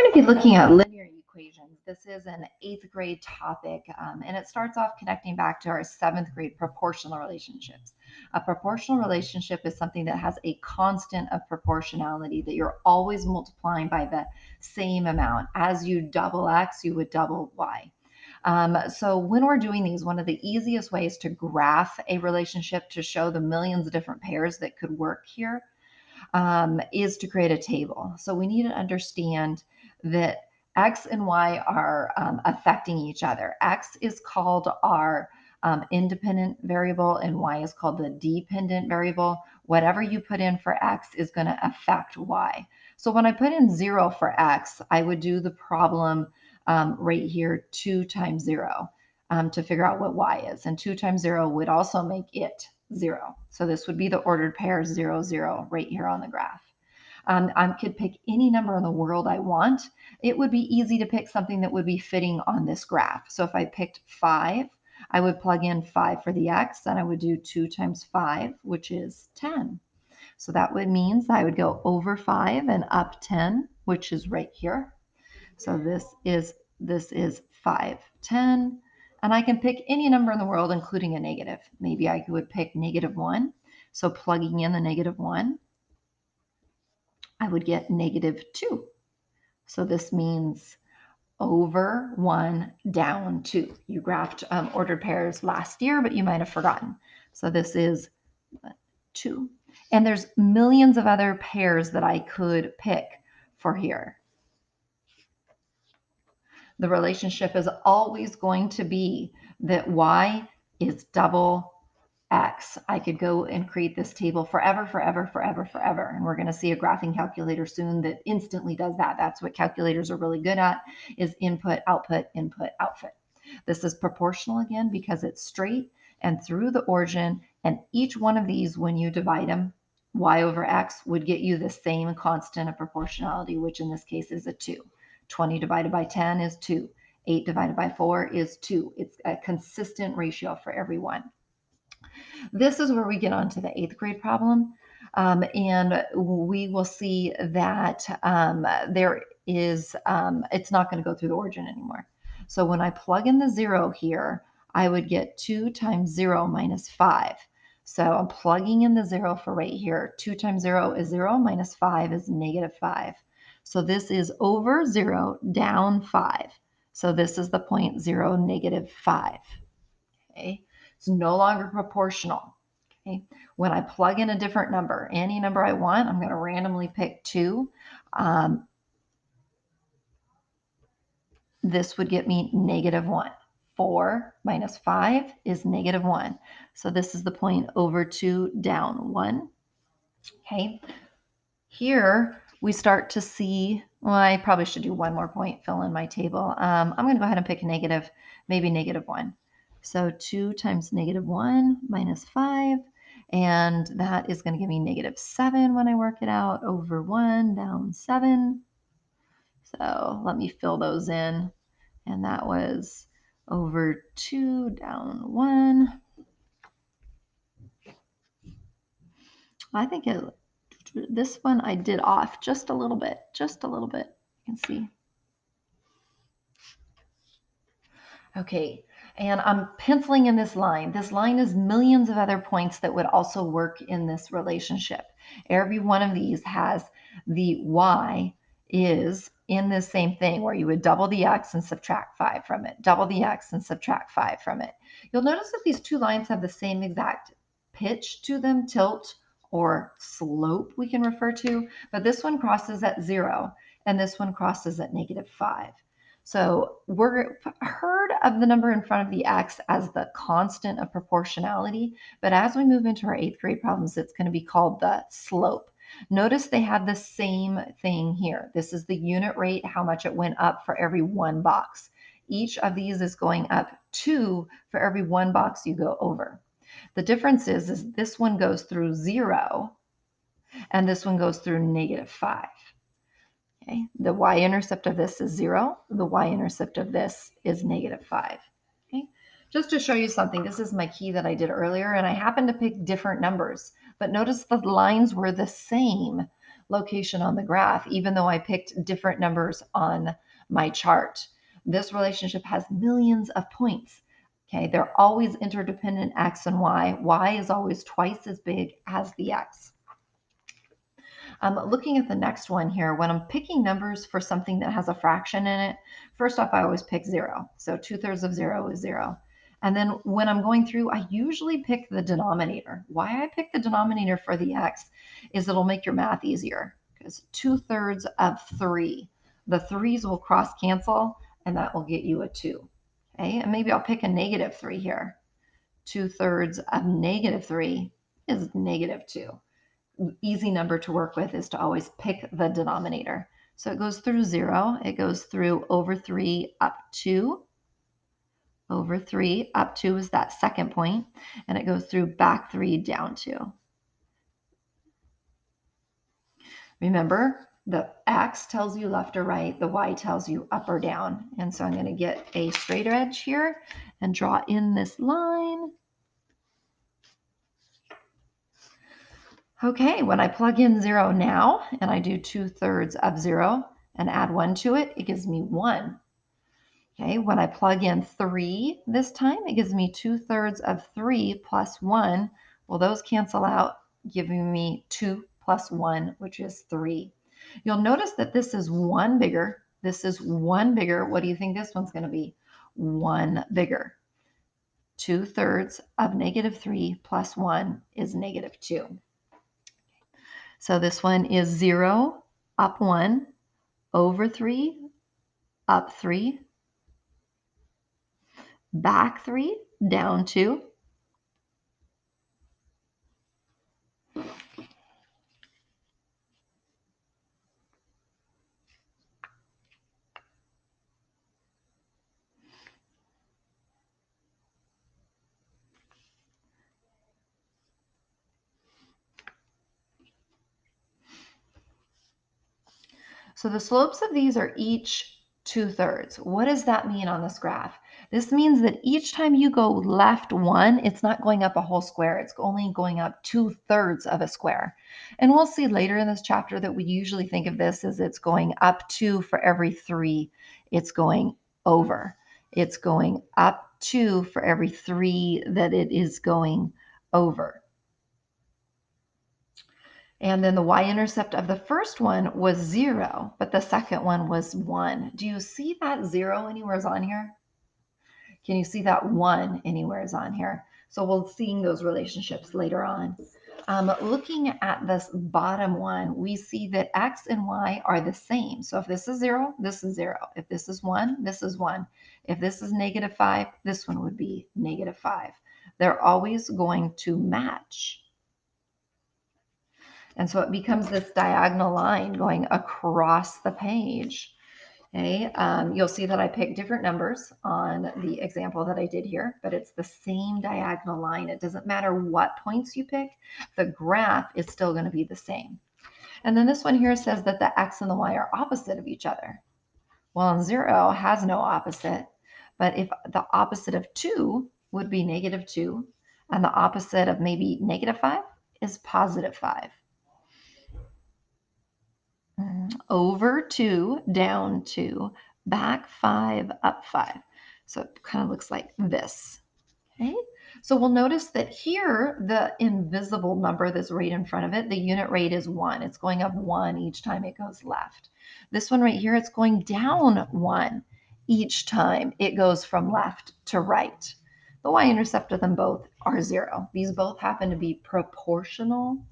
going to be looking at linear equations. This is an 8th grade topic, and it starts off connecting back to our 7th grade proportional relationships. A proportional relationship is something that has a constant of proportionality, that you're always multiplying by the same amount. As you double x, you would double y. So when we're doing these, one of the easiest ways to graph a relationship to show the millions of different pairs that could work here is to create a table. So we need to understand that X and Y are affecting each other. X is called our independent variable and Y is called the dependent variable. Whatever you put in for X is going to affect Y. So when I put in 0 for X, I would do the problem right here, 2 times 0, to figure out what Y is. And 2 times 0 would also make it 0. So this would be the ordered pair 0, 0 right here on the graph. I could pick any number in the world I want. It would be easy to pick something that would be fitting on this graph. So if I picked 5, I would plug in 5 for the X, and I would do 2 times 5, which is 10. So that would mean I would go over 5 and up 10, which is right here. So this is 5, 10. And I can pick any number in the world, including a negative. Maybe I would pick -1. So plugging in the -1, I would get -2. So this means over 1, down 2. You graphed ordered pairs last year, but you might have forgotten. So this is 2. And there's millions of other pairs that I could pick for here. The relationship is always going to be that Y is double X. I could go and create this table forever, forever, forever, forever. And we're going to see a graphing calculator soon that instantly does that. That's what calculators are really good at, is input, output, input, output. This is proportional again because it's straight and through the origin. And each one of these, when you divide them, Y over X would get you the same constant of proportionality, which in this case is a 2. 20 divided by 10 is 2. 8 divided by 4 is 2. It's a consistent ratio for every one. This is where we get onto the 8th grade problem. And we will see that there is, it's not going to go through the origin anymore. So when I plug in the 0 here, I would get 2 times 0 minus 5. So I'm plugging in the 0 for right here. 2 times 0 is 0, minus 5 is -5. So this is over 0, down 5. So this is the point 0, -5. Okay, it's no longer proportional. Okay, when I plug in a different number, any number I want, I'm going to randomly pick 2. This would get me -1. 4 minus 5 is -1. So this is the point over 2, down 1. Okay, here we start to see, well, I probably should do one more point, fill in my table. I'm going to go ahead and pick negative, maybe -1. So 2 times -1 minus 5, and that is going to give me -7 when I work it out, over 1, down 7. So let me fill those in, and that was over 2, down 1. I think this one I did off just a little bit, You can see. Okay, and I'm penciling in this line. This line is millions of other points that would also work in this relationship. Every one of these has the Y is in this same thing where you would double the X and subtract 5 from it, double the X and subtract 5 from it. You'll notice that these two lines have the same exact pitch to them, tilt or slope we can refer to, but this one crosses at 0 and this one crosses at -5. So we're heard of the number in front of the X as the constant of proportionality, but as we move into our 8th grade problems, it's going to be called the slope. Notice they had the same thing here. This is the unit rate, how much it went up for every one box. Each of these is going up 2 for every one box you go over. The difference is this one goes through 0 and this one goes through -5. Okay, the y-intercept of this is 0. The y-intercept of this is -5. Okay, just to show you something, this is my key that I did earlier, and I happened to pick different numbers, but notice the lines were the same location on the graph, even though I picked different numbers on my chart. This relationship has millions of points. Okay, they're always interdependent, x and y. Y is always twice as big as the x. Looking at the next one here, when I'm picking numbers for something that has a fraction in it, first off, I always pick 0. So 2/3 of 0 is 0. And then when I'm going through, I usually pick the denominator. Why I pick the denominator for the x is it'll make your math easier, because 2/3 of 3. The 3's will cross cancel, and that will get you a 2. Okay, and maybe I'll pick a -3 here. 2/3 of -3 is -2. Easy number to work with is to always pick the denominator. So it goes through 0, it goes through over 3 up 2, over 3 up 2 is that second point, and it goes through back 3 down 2. Remember, the x tells you left or right, the y tells you up or down. And so I'm going to get a straighter edge here and draw in this line. Okay, when I plug in 0 now and I do 2/3 of 0 and add 1 to it, it gives me 1. Okay, when I plug in 3 this time, it gives me 2/3 of 3 plus 1. Well, those cancel out, giving me 2 plus 1, which is 3. You'll notice that this is 1 bigger. This is 1 bigger. What do you think this one's going to be? 1 bigger. 2/3 of -3 plus 1 is -2. So this one is 0, up 1, over 3, up 3, back 3, down 2. So the slopes of these are each 2/3. What does that mean on this graph? This means that each time you go left 1, it's not going up a whole square. It's only going up 2/3 of a square. And we'll see later in this chapter that we usually think of this as it's going up 2 for every 3 it's going over. It's going up 2 for every 3 that it is going over. And then the y-intercept of the first one was 0, but the second one was 1. Do you see that 0 anywhere on here? Can you see that 1 anywhere on here? So we'll see those relationships later on. Looking at this bottom one, we see that x and y are the same. So if this is 0, this is 0. If this is 1, this is 1. If this is -5, this one would be -5. They're always going to match. And so it becomes this diagonal line going across the page. Okay, you'll see that I picked different numbers on the example that I did here, but it's the same diagonal line. It doesn't matter what points you pick, the graph is still going to be the same. And then this one here says that the x and the y are opposite of each other. Well, 0 has no opposite, but if the opposite of 2 would be -2, and the opposite of maybe -5 is +5. Over 2, down 2, back 5, up 5. So it kind of looks like this. Okay, so we'll notice that here, the invisible number that's right in front of it, the unit rate is 1. It's going up 1 each time it goes left. This one right here, it's going down 1 each time it goes from left to right. The y-intercept of them both are 0. These both happen to be proportional,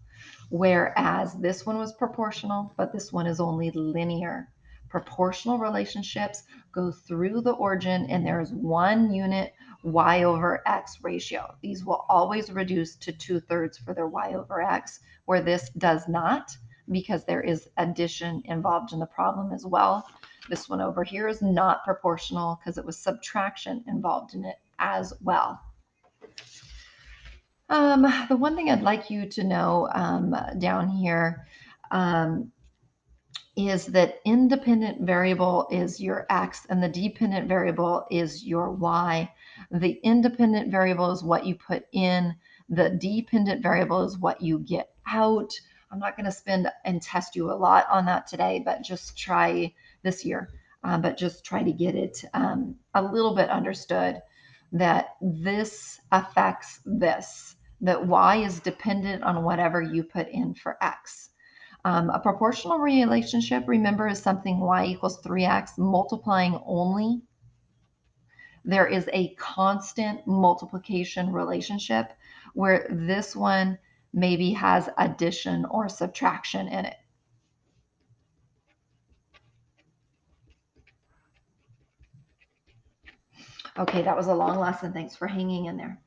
whereas this one was proportional, but this one is only linear. Proportional relationships go through the origin, and there's 1 unit y over x ratio. These will always reduce to 2/3 for their y over x, where this does not, because there is addition involved in the problem as well. This one over here is not proportional because it was subtraction involved in it as well. The one thing I'd like you to know down here is that independent variable is your x and the dependent variable is your y. The independent variable is what you put in, the dependent variable is what you get out. I'm not going to spend and test you a lot on that today, but just try this year, but just try to get it a little bit understood that this affects this, that y is dependent on whatever you put in for x. A proportional relationship, remember, is something y equals 3x multiplying only. There is a constant multiplication relationship where this one maybe has addition or subtraction in it. Okay, that was a long lesson. Thanks for hanging in there.